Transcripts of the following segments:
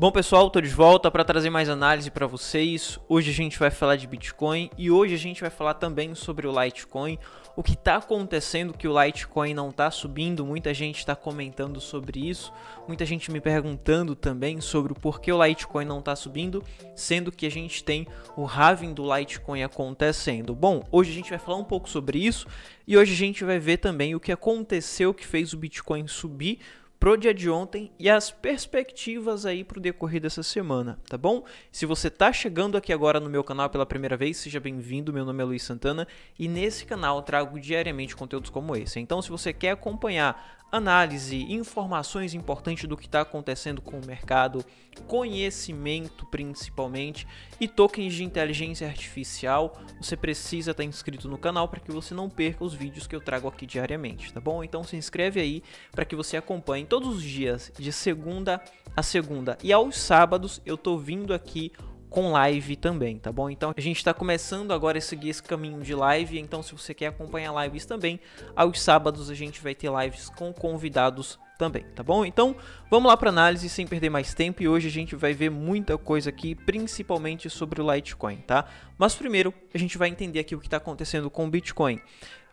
Bom pessoal, estou de volta para trazer mais análise para vocês. Hoje a gente vai falar de Bitcoin e hoje a gente vai falar também sobre o Litecoin. O que está acontecendo que o Litecoin não está subindo, muita gente está comentando sobre isso. Muita gente me perguntando também sobre o porquê o Litecoin não está subindo, sendo que a gente tem o halving do Litecoin acontecendo. Bom, hoje a gente vai falar um pouco sobre isso e hoje a gente vai ver também o que aconteceu que fez o Bitcoin subir pro dia de ontem e as perspectivas aí pro decorrer dessa semana, tá bom? Se você tá chegando aqui agora no meu canal pela primeira vez, seja bem-vindo, meu nome é Luiz Santana e nesse canal eu trago diariamente conteúdos como esse. Então se você quer acompanhar análise, informações importantes do que está acontecendo com o mercado, conhecimento principalmente e tokens de inteligência artificial, você precisa estar inscrito no canal para que você não perca os vídeos que eu trago aqui diariamente, tá bom? Então se inscreve aí para que você acompanhe todos os dias, de segunda a segunda, e aos sábados eu tô vindo aqui com live também, tá bom? Então a gente está começando agora a seguir esse caminho de live, então se você quer acompanhar lives também, aos sábados a gente vai ter lives com convidados também, tá bom? Então vamos lá para análise sem perder mais tempo e hoje a gente vai ver muita coisa aqui, principalmente sobre o Litecoin, tá? Mas primeiro a gente vai entender aqui o que está acontecendo com o Bitcoin.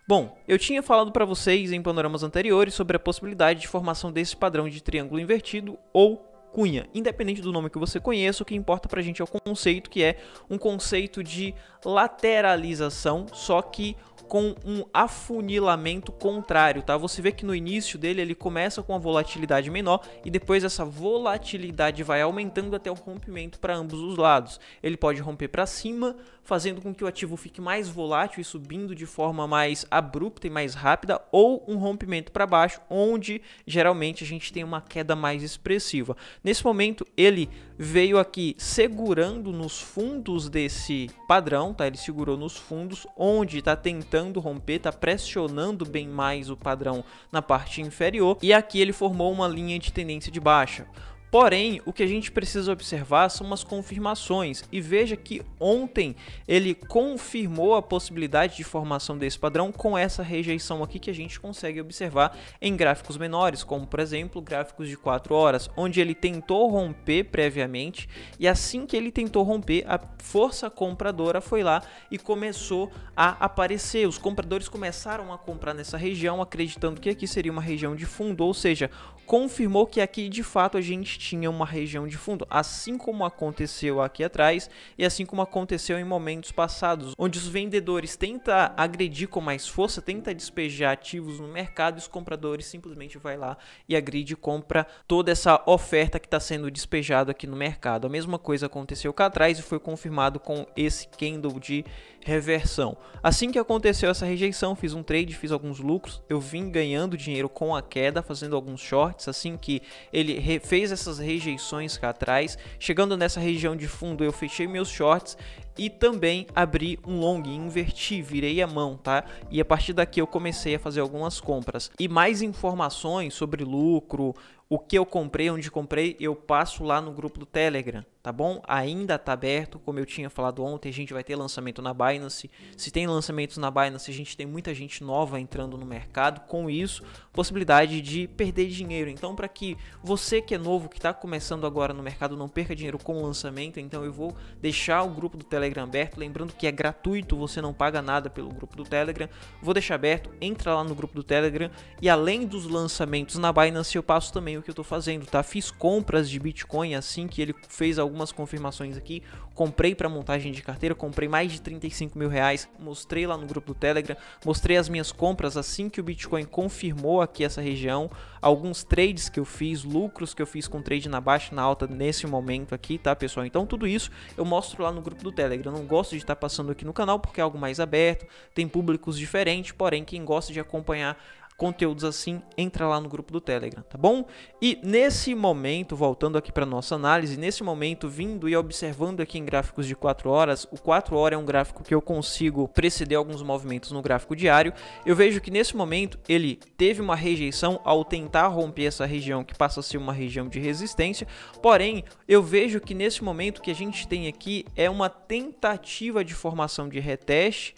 Bom, eu tinha falado para vocês em panoramas anteriores sobre a possibilidade de formação desse padrão de triângulo invertido ou cunha. Independente do nome que você conheça, o que importa pra gente é o conceito, que é um conceito de lateralização, só que com um afunilamento contrário, tá? Você vê que no início dele ele começa com uma volatilidade menor e depois essa volatilidade vai aumentando até o rompimento para ambos os lados. Ele pode romper para cima, fazendo com que o ativo fique mais volátil e subindo de forma mais abrupta e mais rápida, ou um rompimento para baixo, onde geralmente a gente tem uma queda mais expressiva. Nesse momento ele veio aqui segurando nos fundos desse padrão, tá? Ele segurou nos fundos, onde está tentando romper, está pressionando bem mais o padrão na parte inferior, e aqui ele formou uma linha de tendência de baixa. Porém, o que a gente precisa observar são umas confirmações, e veja que ontem ele confirmou a possibilidade de formação desse padrão com essa rejeição aqui que a gente consegue observar em gráficos menores, como por exemplo gráficos de 4 horas, onde ele tentou romper previamente e assim que ele tentou romper, a força compradora foi lá e começou a aparecer. Os compradores começaram a comprar nessa região, acreditando que aqui seria uma região de fundo, ou seja, confirmou que aqui de fato a gente tinha uma região de fundo, assim como aconteceu aqui atrás e assim como aconteceu em momentos passados, onde os vendedores tentam agredir com mais força, tentam despejar ativos no mercado e os compradores simplesmente vai lá e agride e compra toda essa oferta que está sendo despejada aqui no mercado. A mesma coisa aconteceu cá atrás e foi confirmado com esse candle de reversão. Assim que aconteceu essa rejeição, fiz um trade, fiz alguns lucros, eu vim ganhando dinheiro com a queda, fazendo alguns shorts. Assim que ele fez essas rejeições cá atrás, chegando nessa região de fundo, eu fechei meus shorts e também abri um long, inverti, virei a mão, tá? E a partir daqui eu comecei a fazer algumas compras. E mais informações sobre lucro, o que eu comprei, onde comprei, eu passo lá no grupo do Telegram, tá bom? Ainda tá aberto, como eu tinha falado ontem, a gente vai ter lançamento na Binance. Se tem lançamentos na Binance, a gente tem muita gente nova entrando no mercado. Com isso, possibilidade de perder dinheiro. Então, para que você que é novo, que está começando agora no mercado, não perca dinheiro com o lançamento, então eu vou deixar o grupo do Telegram aberto. Lembrando que é gratuito, você não paga nada pelo grupo do Telegram. Vou deixar aberto, entra lá no grupo do Telegram. E além dos lançamentos na Binance, eu passo também o que eu estou fazendo, tá? Fiz compras de Bitcoin assim que ele fez algumas confirmações aqui. Comprei para montagem de carteira, comprei mais de 35 mil reais. Mostrei lá no grupo do Telegram, mostrei as minhas compras assim que o Bitcoin confirmou aqui essa região. Alguns trades que eu fiz, lucros que eu fiz com trade na baixa e na alta nesse momento aqui, tá, pessoal? Então tudo isso eu mostro lá no grupo do Telegram. Eu não gosto de estar passando aqui no canal porque é algo mais aberto, tem públicos diferentes, porém quem gosta de acompanhar conteúdos assim, entra lá no grupo do Telegram, tá bom? E nesse momento, voltando aqui para nossa análise, nesse momento, vindo e observando aqui em gráficos de 4 horas, o 4 horas é um gráfico que eu consigo preceder alguns movimentos no gráfico diário. Eu vejo que nesse momento ele teve uma rejeição ao tentar romper essa região que passa a ser uma região de resistência, porém, eu vejo que nesse momento que a gente tem aqui é uma tentativa de formação de reteste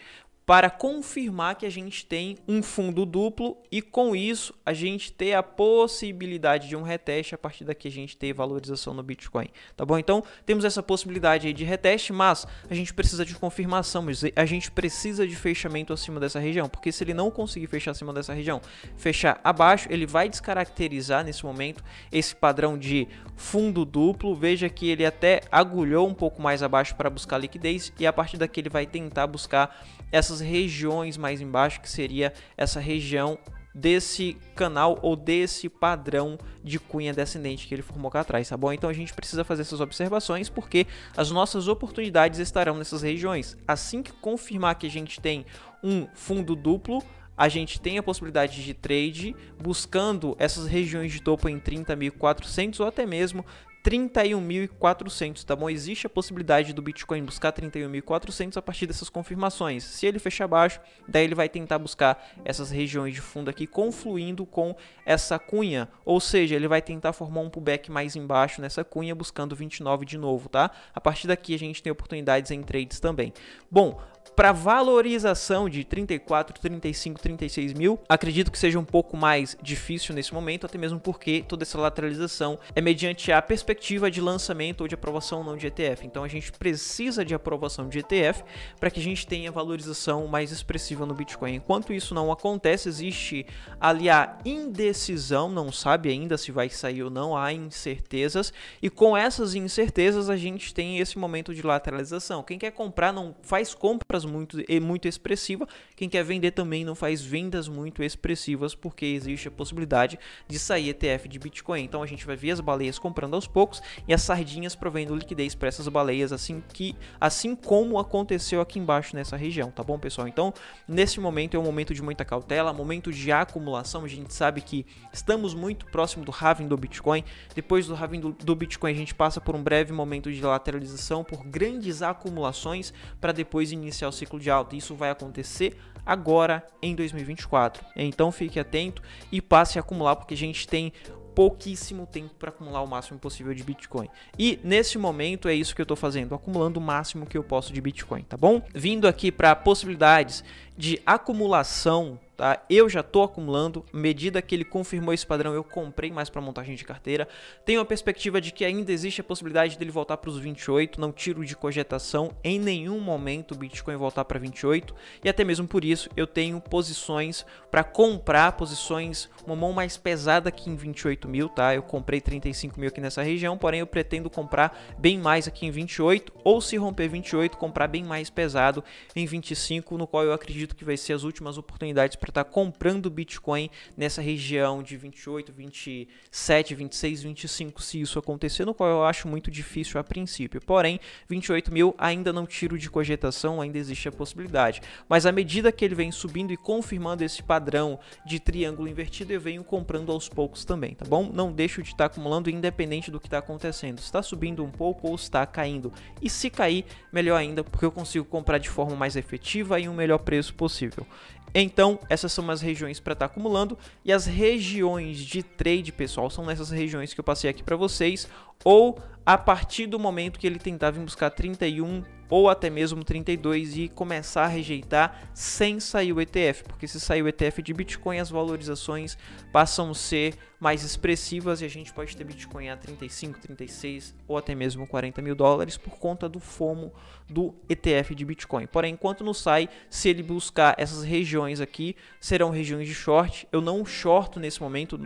para confirmar que a gente tem um fundo duplo e com isso a gente ter a possibilidade de um reteste, a partir daqui a gente ter valorização no Bitcoin, tá bom? Então temos essa possibilidade aí de reteste, mas a gente precisa de confirmação, a gente precisa de fechamento acima dessa região, porque se ele não conseguir fechar acima dessa região, fechar abaixo, ele vai descaracterizar nesse momento esse padrão de fundo duplo. Veja que ele até agulhou um pouco mais abaixo para buscar liquidez e a partir daqui ele vai tentar buscar essas regiões mais embaixo, que seria essa região desse canal ou desse padrão de cunha descendente que ele formou cá atrás, tá bom? Então a gente precisa fazer essas observações porque as nossas oportunidades estarão nessas regiões. Assim que confirmar que a gente tem um fundo duplo, a gente tem a possibilidade de trade buscando essas regiões de topo em 30.400 ou até mesmo 31.400, tá bom? Existe a possibilidade do Bitcoin buscar 31.400 a partir dessas confirmações. Se ele fechar abaixo, daí ele vai tentar buscar essas regiões de fundo aqui confluindo com essa cunha, ou seja, ele vai tentar formar um pullback mais embaixo nessa cunha buscando 29 de novo, tá? A partir daqui a gente tem oportunidades em trades também. Bom, para valorização de 34, 35, 36 mil, acredito que seja um pouco mais difícil nesse momento, até mesmo porque toda essa lateralização é mediante a perspectiva de lançamento ou de aprovação ou não de ETF. Então a gente precisa de aprovação de ETF para que a gente tenha valorização mais expressiva no Bitcoin. Enquanto isso não acontece, existe ali a indecisão, não sabe ainda se vai sair ou não, há incertezas, e com essas incertezas a gente tem esse momento de lateralização. Quem quer comprar não faz compras muito expressiva, quem quer vender também não faz vendas muito expressivas, porque existe a possibilidade de sair ETF de Bitcoin. Então a gente vai ver as baleias comprando aos poucos e as sardinhas provendo liquidez para essas baleias, assim como aconteceu aqui embaixo nessa região, tá bom, pessoal? Então nesse momento é um momento de muita cautela, momento de acumulação. A gente sabe que estamos muito próximo do halving do Bitcoin. Depois do halving do Bitcoin a gente passa por um breve momento de lateralização, por grandes acumulações para depois iniciar o ciclo de alta. Isso vai acontecer agora em 2024. Então fique atento e passe a acumular, porque a gente tem pouquíssimo tempo para acumular o máximo possível de Bitcoin. E nesse momento é isso que eu estou fazendo, acumulando o máximo que eu posso de Bitcoin, tá bom? Vindo aqui para possibilidades de acumulação, tá? Eu já estou acumulando, à medida que ele confirmou esse padrão, eu comprei mais para montagem de carteira. Tenho a perspectiva de que ainda existe a possibilidade dele voltar para os 28, não tiro de cogitação em nenhum momento o Bitcoin voltar para 28, e até mesmo por isso eu tenho posições para comprar, posições, uma mão mais pesada aqui em 28 mil, tá? Eu comprei 35 mil aqui nessa região, porém eu pretendo comprar bem mais aqui em 28, ou se romper 28, comprar bem mais pesado em 25, no qual eu acredito que vai ser as últimas oportunidades para estar comprando Bitcoin nessa região de 28, 27, 26, 25, se isso acontecer, no qual eu acho muito difícil a princípio. Porém, 28 mil ainda não tiro de cogitação, ainda existe a possibilidade. Mas à medida que ele vem subindo e confirmando esse padrão de triângulo invertido, eu venho comprando aos poucos também, tá bom? Não deixo de estar acumulando independente do que está acontecendo. Está subindo um pouco ou está caindo. E se cair, melhor ainda, porque eu consigo comprar de forma mais efetiva e um melhor preço possível. Então, essas são as regiões para estar acumulando, e as regiões de trade, pessoal, são nessas regiões que eu passei aqui para vocês, ou a partir do momento que ele tentar vir buscar 31 ou até mesmo 32 e começar a rejeitar sem sair o ETF, porque se sair o ETF de Bitcoin, as valorizações passam a ser mais expressivas e a gente pode ter Bitcoin a 35, 36 ou até mesmo 40 mil dólares por conta do FOMO do ETF de Bitcoin. Porém, enquanto não sai, se ele buscar essas regiões aqui, serão regiões de short. Eu não shorto nesse momento,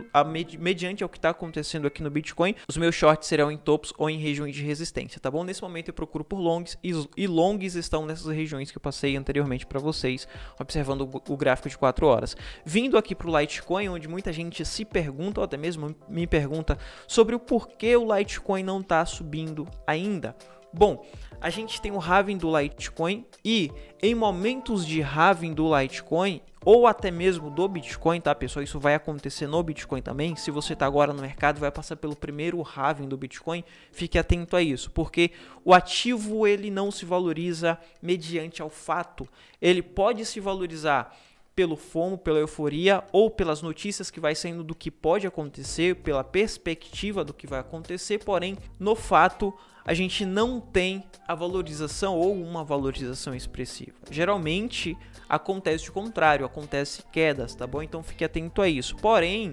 mediante ao que está acontecendo aqui no Bitcoin, os meus shorts serão em topos ou em regiões de resistência, tá bom? Nesse momento eu procuro por longs e longs estão nessas regiões que eu passei anteriormente para vocês, observando o gráfico de 4 horas. Vindo aqui para o Litecoin, onde muita gente se pergunta, ou até mesmo me pergunta, sobre o porquê o Litecoin não está subindo ainda. Bom, a gente tem o halving do Litecoin e em momentos de halving do Litecoin ou até mesmo do Bitcoin, tá, pessoal? Isso vai acontecer no Bitcoin também. Se você está agora no mercado, vai passar pelo primeiro halving do Bitcoin, fique atento a isso, porque o ativo ele não se valoriza mediante ao fato. Ele pode se valorizar pelo FOMO, pela euforia ou pelas notícias que vai saindo do que pode acontecer, pela perspectiva do que vai acontecer, porém, no fato, a gente não tem a valorização ou uma valorização expressiva. Geralmente, acontece o contrário, acontece quedas, tá bom? Então, fique atento a isso. Porém,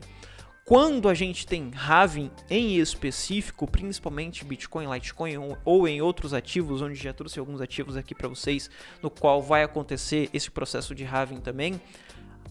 quando a gente tem halving em específico, principalmente Bitcoin, Litecoin ou em outros ativos, onde já trouxe alguns ativos aqui para vocês, no qual vai acontecer esse processo de halving também,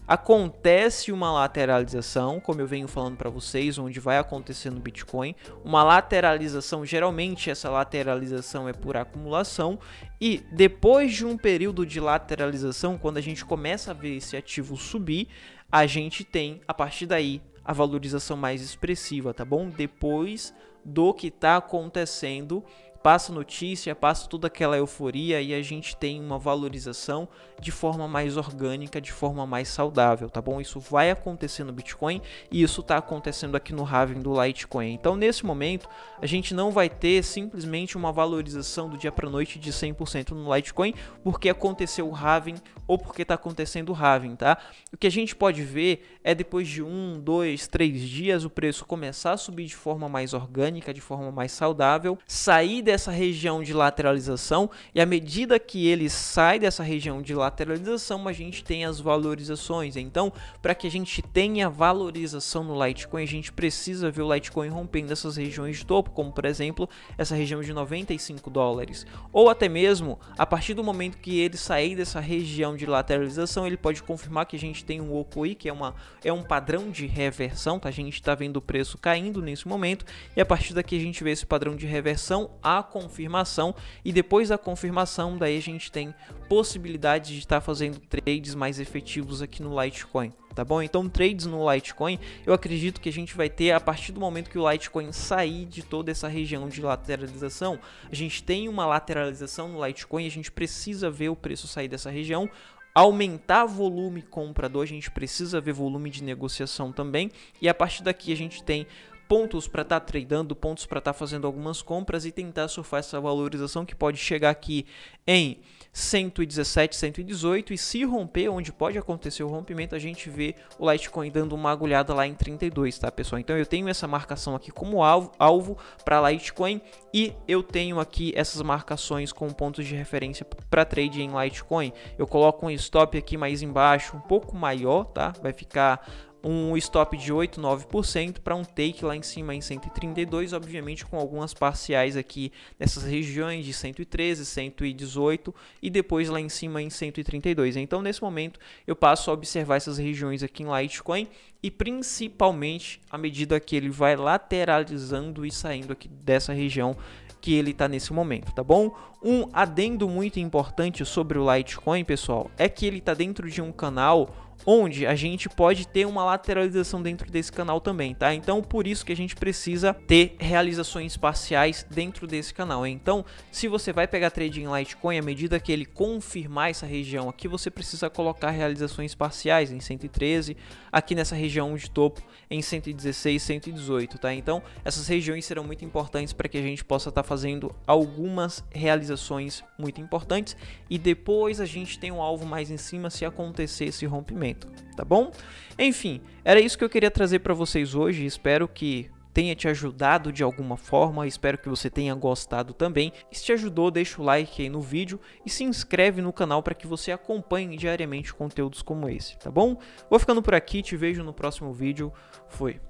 acontece uma lateralização, como eu venho falando para vocês, onde vai acontecer no Bitcoin. Uma lateralização, geralmente essa lateralização é por acumulação, e depois de um período de lateralização, quando a gente começa a ver esse ativo subir, a gente tem, a partir daí, a valorização mais expressiva, tá bom? Depois do que está acontecendo, passa notícia, passa toda aquela euforia e a gente tem uma valorização de forma mais orgânica, de forma mais saudável, tá bom? Isso vai acontecer no Bitcoin e isso está acontecendo aqui no halving do Litecoin. Então, nesse momento, a gente não vai ter simplesmente uma valorização do dia para noite de 100% no Litecoin porque aconteceu o halving ou porque está acontecendo o halving, tá? O que a gente pode ver é depois de 1, 2, 3 dias o preço começar a subir de forma mais orgânica, de forma mais saudável, sair dessa região de lateralização e à medida que ele sai dessa região de lateralização, a gente tem as valorizações. Então, para que a gente tenha valorização no Litecoin, a gente precisa ver o Litecoin rompendo essas regiões de topo, como por exemplo, essa região de $95, ou até mesmo a partir do momento que ele sair dessa região de lateralização, ele pode confirmar que a gente tem um OKI, que é um padrão de reversão, tá? A gente está vendo o preço caindo nesse momento e a partir daqui a gente vê esse padrão de reversão, a confirmação, e depois da confirmação daí a gente tem possibilidade de estar fazendo trades mais efetivos aqui no Litecoin, tá bom? Então trades no Litecoin eu acredito que a gente vai ter a partir do momento que o Litecoin sair de toda essa região de lateralização. A gente tem uma lateralização no Litecoin, a gente precisa ver o preço sair dessa região, aumentar volume comprador, a gente precisa ver volume de negociação também, e a partir daqui a gente tem pontos para estar tradando, pontos para estar fazendo algumas compras e tentar surfar essa valorização que pode chegar aqui em 117, 118 e se romper, onde pode acontecer o rompimento, a gente vê o Litecoin dando uma agulhada lá em 32, tá pessoal? Então eu tenho essa marcação aqui como alvo para Litecoin e eu tenho aqui essas marcações com pontos de referência para trade em Litecoin. Eu coloco um stop aqui mais embaixo, um pouco maior, tá? Vai ficar um stop de 8, 9% para um take lá em cima em 132, obviamente com algumas parciais aqui nessas regiões de 113, 118 e depois lá em cima em 132. Então nesse momento eu passo a observar essas regiões aqui em Litecoin e principalmente à medida que ele vai lateralizando e saindo aqui dessa região que ele está nesse momento, tá bom? Um adendo muito importante sobre o Litecoin, pessoal, é que ele está dentro de um canal onde a gente pode ter uma lateralização dentro desse canal também, tá? Então, por isso que a gente precisa ter realizações parciais dentro desse canal. Então, se você vai pegar trade em Litecoin, à medida que ele confirmar essa região aqui, você precisa colocar realizações parciais em 113, aqui nessa região de topo em 116, 118, tá? Então, essas regiões serão muito importantes para que a gente possa estar fazendo algumas realizações muito importantes e depois a gente tem um alvo mais em cima se acontecer esse rompimento, tá bom? Enfim, era isso que eu queria trazer para vocês hoje, espero que tenha te ajudado de alguma forma, espero que você tenha gostado também. E se te ajudou, deixa o like aí no vídeo e se inscreve no canal para que você acompanhe diariamente conteúdos como esse, tá bom? Vou ficando por aqui, te vejo no próximo vídeo, fui!